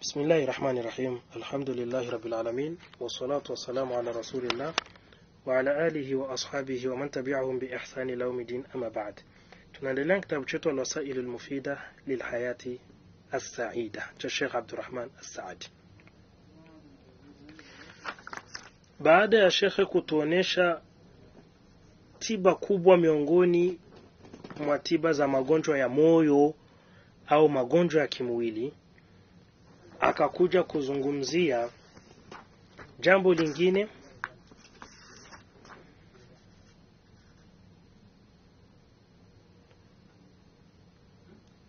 بسم الله الرحمن الرحيم. الحمد لله رب العالمين، والصلاة والسلام على رسول الله وعلى آله وأصحابه ومن تبعهم بإحسان إلى يوم الدين. أما بعد، tunaendelea kitabu chetu الوسائل المفيدة للحياة السعيدة cha Sheikh Abdurrahman As-Saadi. Baada ya Sheikh kutuonesha tiba kubwa miongoni mwa tiba za magonjwa ya moyo au magonjwa ya kimwili, akakuja kuzungumzia jambo lingine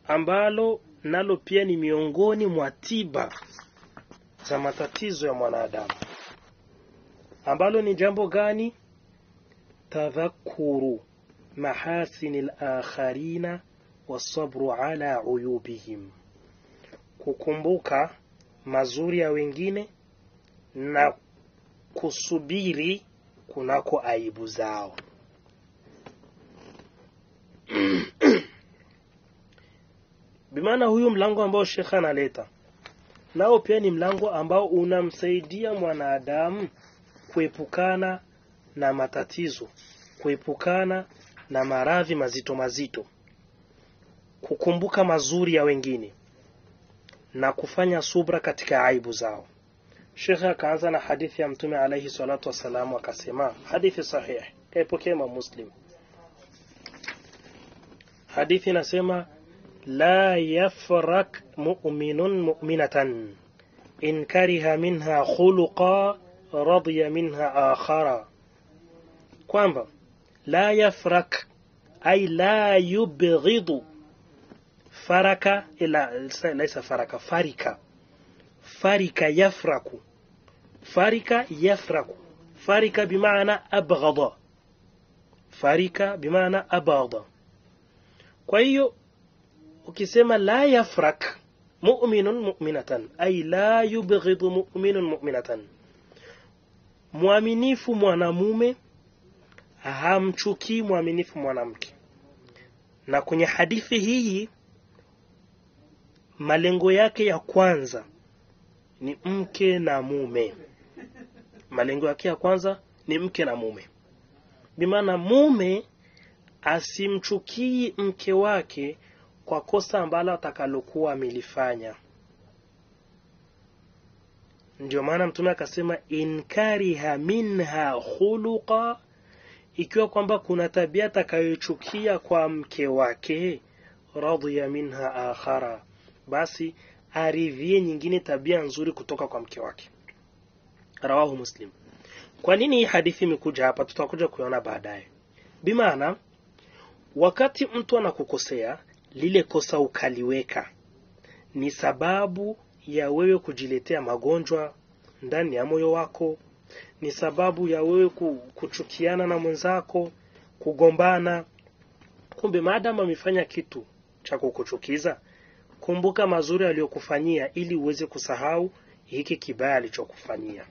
ambalo nalo pia ni miongoni mwa tiba za matatizo ya mwanadamu. Ambalo ni jambo gani? Tadhakuru mahasinil akharina wasabru ala uyubihim, kukumbuka mazuri ya wengine na kusubiri kunako aibu zao. Bimaana huyu mlango ambao Sheikh analeta nao pia ni mlango ambao unamsaidia mwanadamu kuepukana na matatizo, kuepukana na maradhi mazito mazito, kukumbuka mazuri ya wengine na kufanya subra katika aibu zao. Sheikh akaanza na hadithi ya Mtume alayhi salatu wasalam, akasema hadithi sahih kaipokea Muslim. Hadithi inasema la yafrak mu'minun mu'minatan in kariha minha khuluqa radiya minha akhara, kwamba la yafrak ay la yubghidu faraka ila laysa faraka, farika yafraku, farika yafraku, farika bimaana abghada, farika bimaana abghada. Kwa hiyo ukisema la yafrak mu'minun mu'minatan ay la yubghidu mu'minun mu'minatan, muaminifu mwanamume hamchukii muaminifu mwanamke. Na kwenye hadithi hii malengo yake ya kwanza ni mke na mume. Malengo yake ya kwanza ni mke na mume. Bimaana mume asimchukii mke wake kwa kosa ambalo atakalokuwa amelifanya. Ndio maana Mtume akasema inkariha minha khuluqa, ikiwa kwamba kuna tabia atakayochukia kwa mke wake, radiya minha akhara, basi aridhie nyingine tabia nzuri kutoka kwa mke wake. Rawahu Muslim. Kwa nini hii hadithi imekuja hapa? Tutakuja kuiona baadaye. Bimaana wakati mtu anakukosea, lile kosa ukaliweka ni sababu ya wewe kujiletea magonjwa ndani ya moyo wako, ni sababu ya wewe kuchukiana na mwenzako, kugombana. Kumbe maadamu amefanya kitu cha kukuchukiza, kumbuka mazuri aliyokufanyia ili uweze kusahau hiki kibaya alichokufanyia.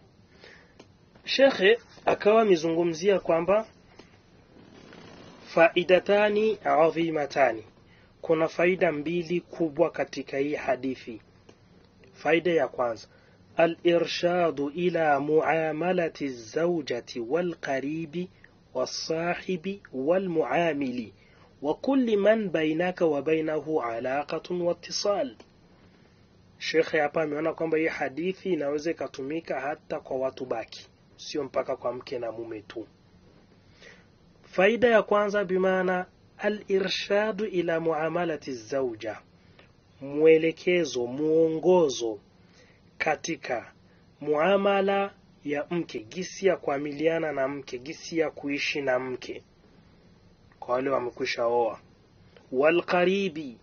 Shekhe akawa mizungumzia kwamba faidatani adhimatani, kuna faida mbili kubwa katika hii hadithi. Faida ya kwanza, al-irshadu ila muamalati az-zawjati wal-qaribi was-sahibi wal-muamili wa kulli man bainaka wa bainahu alaqatun wa ittisal. Sheikh hapa ameona kwamba hii hadithi inaweza kutumika hata kwa watu baki, sio mpaka kwa mke na mume tu. Faida ya kwanza bimaana al-irshadu ila muamalati az-zawja, mwelekezo, muongozo katika muamala ya mke, gisi ya kuamiliana na mke, gisi ya kuishi na mke kwa wale wamekwisha oa, wal qaribi,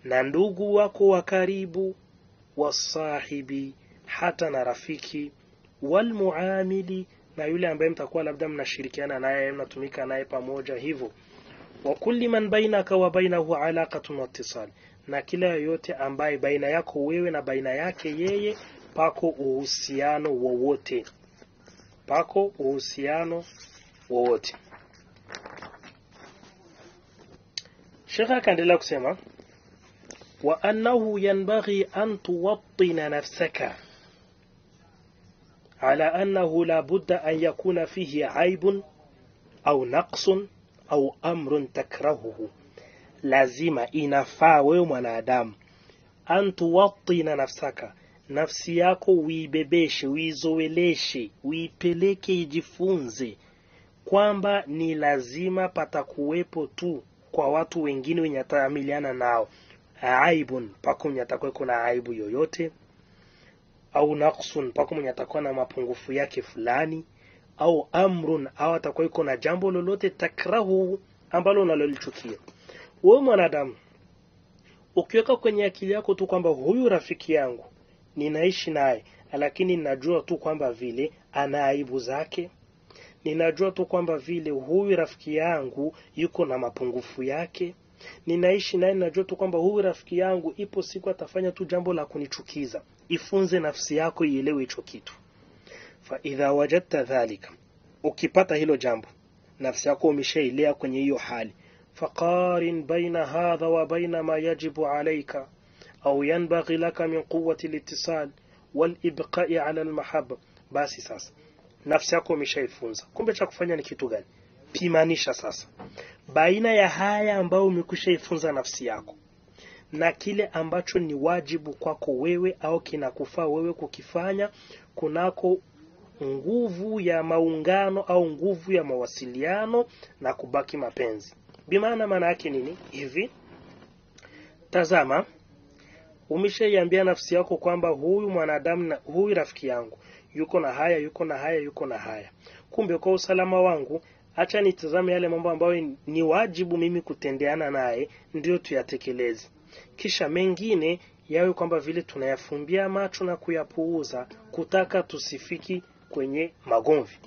na ndugu wako wa karibu, wasahibi, hata na rafiki, wal muamili, na yule ambaye mtakuwa labda mnashirikiana naye, mnatumika naye pamoja hivyo, wa kulli man bainaka wa bainahu alaqatun wa ittisal, na kila yote ambaye baina yako wewe na baina yake yeye pako uhusiano wowote, pako uhusiano wowote. Sheikh akaendelea kusema وأنه ينبغي أن توطن نفسك على أنه لا بد أن يكون فيه عيب أو نقص أو أمر تكرهه. lazima inafaa wewe mwanadamu antuwatina nafsaka, nafsi yako uibebeshe, uizoeleshe, uipeleke ijifunze kwamba ni lazima patakuwepo tu kwa watu wengine wenye ataamiliana nao aibun, pako mwenye atakuwa na aibu yoyote, au naqsun, pako mwenye atakuwa na mapungufu yake fulani, au amrun, au atakuwa na jambo lolote takrahu, ambalo unalolichukia. Wewe mwanadamu ukiweka kwenye akili yako tu kwamba huyu rafiki yangu ninaishi naye, lakini ninajua tu kwamba vile ana aibu zake, ninajua tu kwamba vile huyu rafiki yangu yuko na mapungufu yake, ninaishi naye, ninajua tu kwamba huyu rafiki yangu ipo siku atafanya tu jambo la kunichukiza, ifunze nafsi yako ielewe hicho kitu. Fa idha wajadta dhalika, ukipata hilo jambo, nafsi yako umeshailea kwenye hiyo hali, فقارن بين هذا وبين ما يجب عليك أو ينبغي لك من قوة الاتصال والإبقاء على المحبة. basi sasa nafsi yako umeshaifunza kumbe cha kufanya ni kitu gani. Pimanisha sasa baina ya haya ambayo umekushaifunza nafsi yako na kile ambacho ni wajibu kwako wewe au kinakufaa wewe kukifanya, kunako nguvu ya maungano au nguvu ya mawasiliano na kubaki mapenzi. Maana yake nini? Hivi tazama, umeshaiambia nafsi yako kwamba huyu mwanadamu na huyu rafiki yangu yuko na haya, yuko na haya, yuko na haya. Kumbe kwa usalama wangu acha nitazame yale mambo ambayo ni wajibu mimi kutendeana naye, ndio tuyatekeleze. Kisha mengine yawe kwamba vile tunayafumbia macho na kuyapuuza, kutaka tusifiki kwenye magomvi.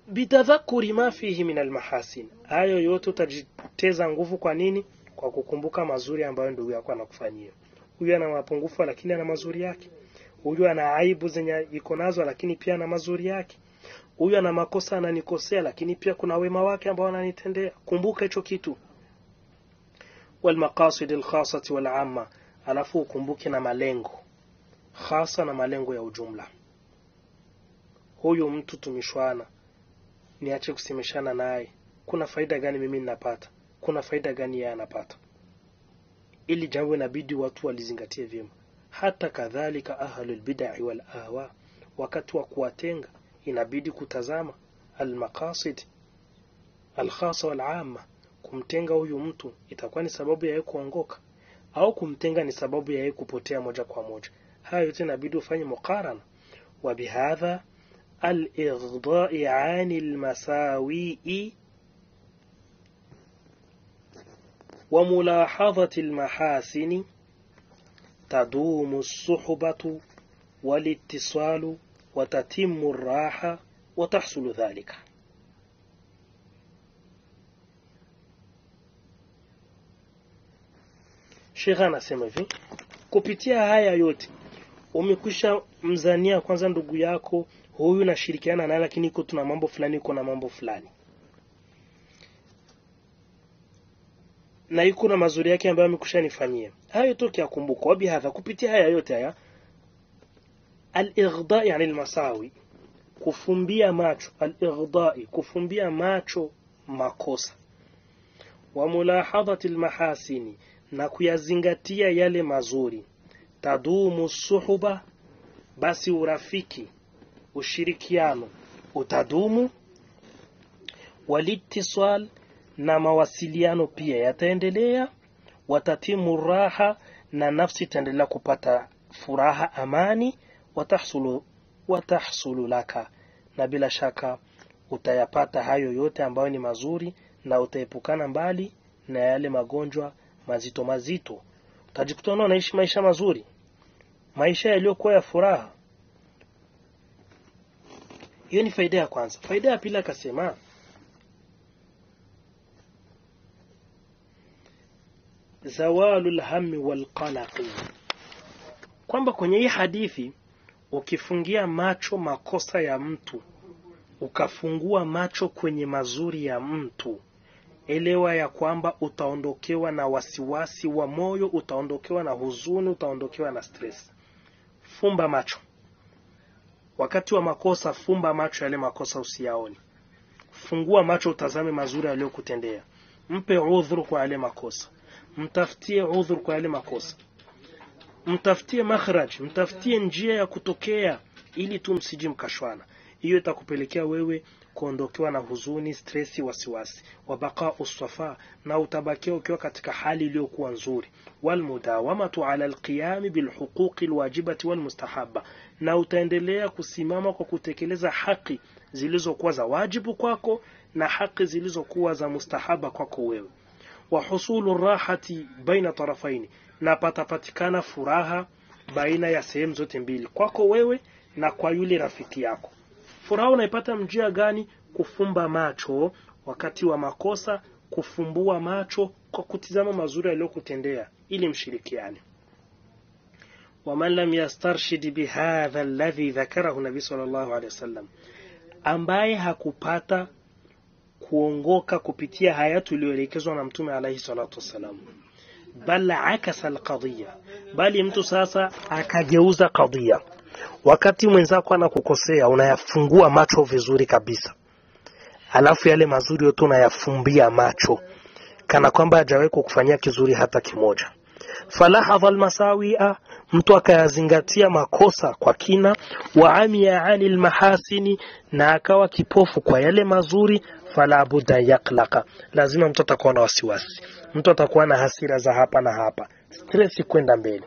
Bitadhakuri ma fihi min almahasin, hayo yote utajiteza nguvu. Kwa nini? Kwa kukumbuka mazuri ambayo ndugu yako anakufanyia. Huyu ana mapungufu lakini ana mazuri yake. Huyu ana aibu zenye iko nazo lakini pia ana mazuri yake. Huyu ana makosa ananikosea lakini pia kuna wema wake ambao ananitendea. Kumbuka hicho kitu. Wal maqasid al khassati wal amma, alafu ukumbuke na malengo khasa na malengo ya ujumla. Huyu mtu tumishwana, niache kusemeshana naye, kuna faida gani mimi ninapata, kuna faida gani yeye anapata? Ili jambo inabidi watu walizingatie vyema. Hata kadhalika ahlul bid'ah wal ahwa, wakati wa kuwatenga inabidi kutazama al-maqasid al-khassa wal 'amma. Kumtenga huyu mtu itakuwa ni sababu ya yeye kuongoka au kumtenga ni sababu ya yeye kupotea moja kwa moja. Hayo yote inabidi ufanye muqarana. Wa bihadha al-ighdha'i 'ani al-masawi'i wa mulahadhati al-mahasini tadumu as-suhbatu wal-ittisalu wa tatimmu ar-raha wa tahsulu dhalika. Sheikh anasema hivi, kupitia haya yote umekwisha mzania kwanza ndugu yako huyu na shirikiana naye, lakini iko tuna mambo fulani, iko na mambo fulani na iko na mazuri yake ambayo amekushanifanyia. Hayo tu kiakumbuka. Wabi hadha, kupitia haya yote haya al-ighdai yani al-masawi, kufumbia macho, al-ighdai kufumbia macho makosa, wa mulahadhati al-mahasini na kuyazingatia yale mazuri, tadumu suhuba, basi urafiki ushirikiano utadumu, walittisal na mawasiliano pia yataendelea, watatimu raha na nafsi itaendelea kupata furaha, amani, watahsulu laka, na bila shaka utayapata hayo yote ambayo ni mazuri na utaepukana mbali na yale magonjwa mazito mazito. Utajikutana unaishi maisha mazuri, maisha yaliyokuwa ya furaha. Hiyo ni faida ya kwanza. Faida ya pili akasema zawalul hammi wal qalaq, kwamba kwenye hii hadithi ukifungia macho makosa ya mtu ukafungua macho kwenye mazuri ya mtu, elewa ya kwamba utaondokewa na wasiwasi wa moyo, utaondokewa na huzuni, utaondokewa na stress. Fumba macho. Wakati wa makosa, fumba macho, yale makosa usiyaone. Fungua macho, utazame mazuri aliyokutendea. Mpe udhuru kwa yale makosa. Mtafutie udhuru kwa yale makosa. Mtafutie makhraj, mtafutie njia ya kutokea ili tu msije mkashwana. Hiyo itakupelekea wewe kuondokewa na huzuni, stressi, wasiwasi. Wabaka uswafa, na utabakia ukiwa katika hali iliyokuwa nzuri. Walmudawamatu ala alqiyam bilhuquqi alwajibati walmustahabba, na utaendelea kusimama kwa kutekeleza haki zilizokuwa za wajibu kwako na haki zilizokuwa za mustahaba kwako wewe. Wa husulu rahati baina tarafaini, na patapatikana furaha baina ya sehemu zote mbili, kwako wewe na kwa yule rafiki yako. Furaha unaipata njia gani? Kufumba macho wakati wa makosa, kufumbua macho kwa kutizama mazuri aliyokutendea ili mshirikiane. Waman lam yastarshid bihadha alladhi dhakarahu nabii sallallahu alayhi wasallam, ambaye hakupata kuongoka kupitia haya tuliyoelekezwa na mtume alayhi salatu wasallam, bal akasa alqadhiya, bali mtu sasa akageuza qadhiya. Wakati mwenzako anakukosea, unayafungua macho vizuri kabisa, alafu yale mazuri yote unayafumbia macho kana kwamba hajawahi kukufanyia kizuri hata kimoja. Falahadha almasawia, mtu akayazingatia makosa kwa kina. Wa amia anil mahasini, na akawa kipofu kwa yale mazuri. Fala budda yaklaka, lazima mtu atakuwa na wasiwasi, mtu atakuwa na hasira za hapa na hapa, stress kwenda mbele.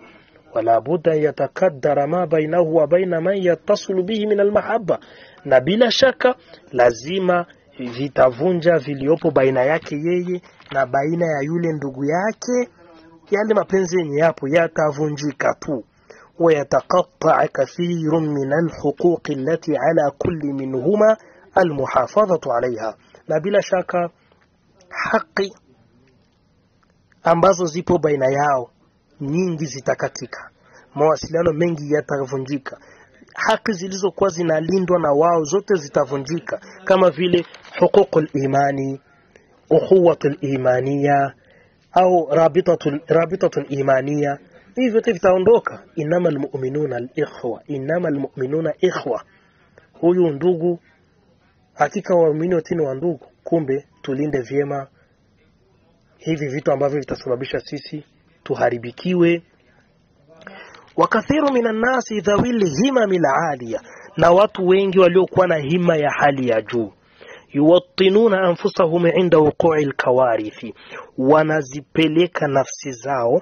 Wala budda yatakaddara ma bainahu wa baina man yattasilu bihi min almahabba, na bila shaka lazima vitavunja viliopo baina yake yeye na baina ya yule ndugu yake. Yale mapenzi yenye yapo yatavunjika tu. Wa yataqatta'a kathirun min alhuquq allati ala kulli minhuma almuhafadhatu alayha, na bila shaka haki ambazo zipo baina yao nyingi zitakatika, mawasiliano mengi yatavunjika, haki zilizokuwa zinalindwa na wao zote zitavunjika, kama vile huququl imani, ukhuwatul imaniya au rabitatul imaniya. Hivi vyote vitaondoka. Innamal mu'minuna al-ikhwa, innamal mu'minuna ikhwa, huyu ndugu, hakika waumini wote ni wa ndugu. Kumbe tulinde vyema hivi vitu ambavyo vitasababisha sisi tuharibikiwe. Wakathiru minan nasi dhawil himamil aliya, na watu wengi waliokuwa na hima ya hali ya juu. Yuwattinuna anfusahum inda wuqu'il kawarithi, wanazipeleka nafsi zao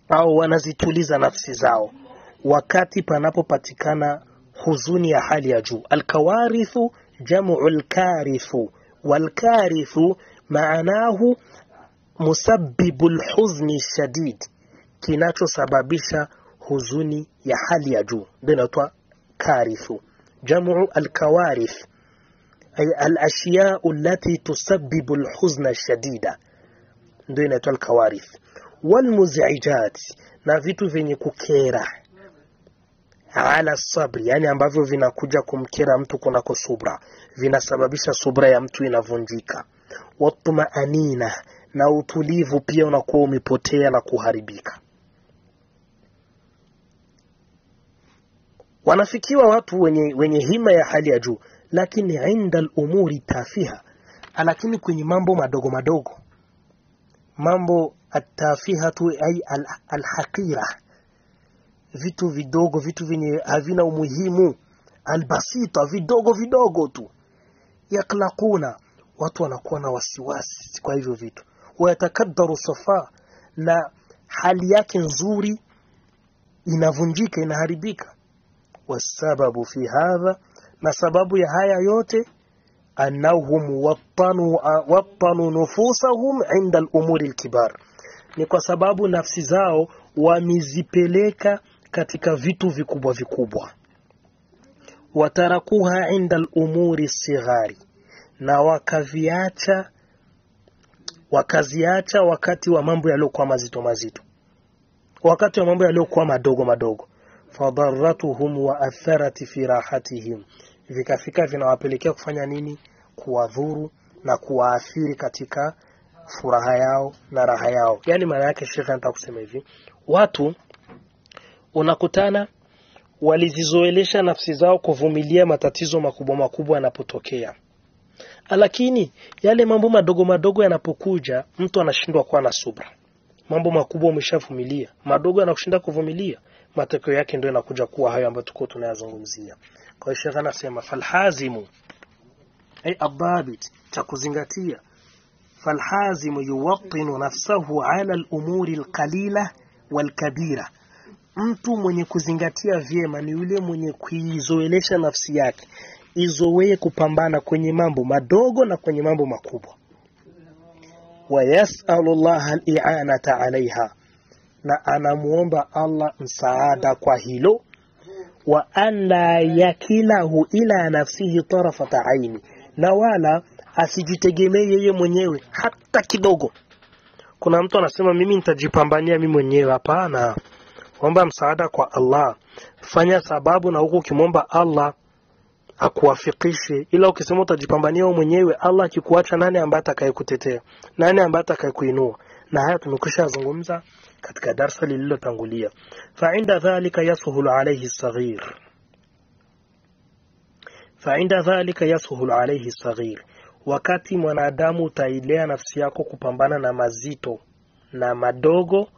au wanazituliza nafsi zao wakati panapopatikana huzuni ya hali ya juu. Alkawarithu jam'ul karithu, walkarithu maanahu musabbibul huzni shadid, kinachosababisha huzuni ya hali ya juu ndio inaitwa karithu. Jam'u alkawarith ay al-ashya'u allati tusabbibu al-huzna shadida, ndio inaitwa alkawarith. Walmuz'ijat, na vitu vyenye kukera, ala sabri, yani ambavyo vinakuja kumkera mtu kunako subra, vinasababisha subra ya mtu inavunjika. Watma'anina, na utulivu pia unakuwa umepotea na kuharibika. Wanafikiwa watu wenye hima ya hali ya juu, lakini inda al-umuri tafiha, lakini kwenye mambo madogo madogo, mambo atafihatu ay al-haqira, vitu vidogo, vitu vyenye havina umuhimu, albasita, vidogo vidogo tu, yaklaquna, watu wanakuwa na wasiwasi kwa hivyo vitu. Wayatakaddaru safa, na hali yake nzuri inavunjika, inaharibika. Wasababu fi hadha, na sababu ya haya yote, annahum wattanu nufusahum inda al-umuri al-kibar, ni kwa sababu nafsi zao wamezipeleka katika vitu vikubwa vikubwa. Watarakuha inda al-umuri sighari, na wakaziacha wakati wa mambo yaliokuwa mazito mazito, wakati wa mambo yaliokuwa madogo madogo. Fadarratuhum wa atharat fi rahatihim, vikafika vinawapelekea kufanya nini? Kuwadhuru na kuwaathiri katika furaha yao na raha yao. Yani maana yake Sheikh anataka kusema hivi, watu unakutana walizizoelesha nafsi zao kuvumilia matatizo makubwa makubwa yanapotokea, lakini yale mambo madogo madogo yanapokuja mtu anashindwa kuwa na subra. Mambo makubwa umeshavumilia, madogo yanakushinda kuvumilia, matokeo yake ndio yanakuja kuwa hayo ambayo tuko tunayazungumzia. Kwa hiyo Sheikh anasema falhazimu ay adabit, cha kuzingatia, falhazimu yuwattinu nafsahu ala al-umuri al-qalila wal-kabira. Mtu mwenye kuzingatia vyema ni yule mwenye kuizoelesha nafsi yake izoee kupambana kwenye mambo madogo na kwenye mambo makubwa. Wa yas'alu Allah al-i'anata 'alayha, na anamuomba Allah msaada kwa hilo. Wa alla yakilahu ila nafsihi tarafata aini, na wala asijitegemee yeye mwenyewe hata kidogo. Kuna mtu anasema mimi nitajipambania mimi mwenyewe. Hapana, omba msaada kwa Allah, fanya sababu, na huko ukimwomba Allah akuwafikishe. Ila ukisema utajipambania wewe mwenyewe, Allah akikuacha, nani ambaye atakayekutetea? Nani ambaye atakayekuinua? Na haya tumekwisha katika darasa lililotangulia. Fa'inda dhalika yasuhulu alayhi as-saghir, fa'inda dhalika yasuhulu alayhi as-saghir, wakati mwanadamu utailea nafsi yako kupambana na mazito na madogo,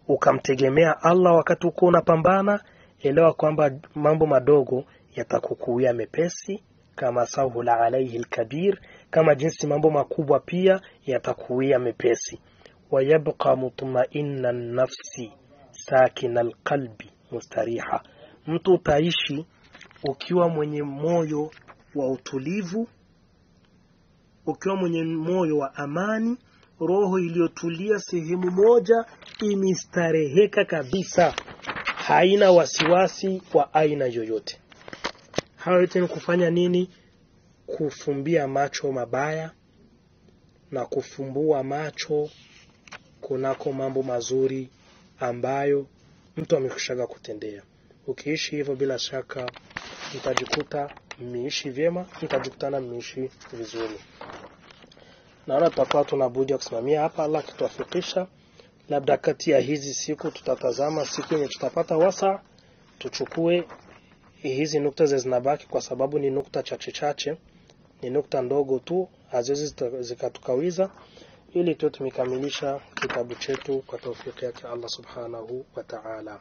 ukamtegemea Allah wakati uko unapambana, elewa kwamba mambo madogo yatakukuia mepesi, kama sahula alayhi al-kabir, kama jinsi mambo makubwa pia yatakuia mepesi. Wayabqa mutma'inna an-nafsi sakina al-qalbi mustariha, mtu utaishi ukiwa mwenye moyo wa utulivu, ukiwa mwenye moyo wa amani, roho iliyotulia sehemu moja, imestareheka kabisa, haina wasiwasi wa aina yoyote. Hayo yote ni kufanya nini? Kufumbia macho mabaya na kufumbua macho kunako mambo mazuri ambayo mtu amekwishaga kutendea. Ukiishi hivyo, bila shaka mtajikuta mmeishi vyema, mtajikutana mmeishi vizuri. Naona tutakuwa tunabudi kusimamia hapa. Allah kituwafikisha, labda kati ya hizi siku tutatazama siku yenye tutapata wasa, tuchukue hizi nukta zinabaki, kwa sababu ni nukta chache, ni nukta ndogo tu, haziwezi zikatukawiza, ili tu tumekamilisha kitabu chetu kwa tawfiki yake Allah subhanahu wa ta'ala.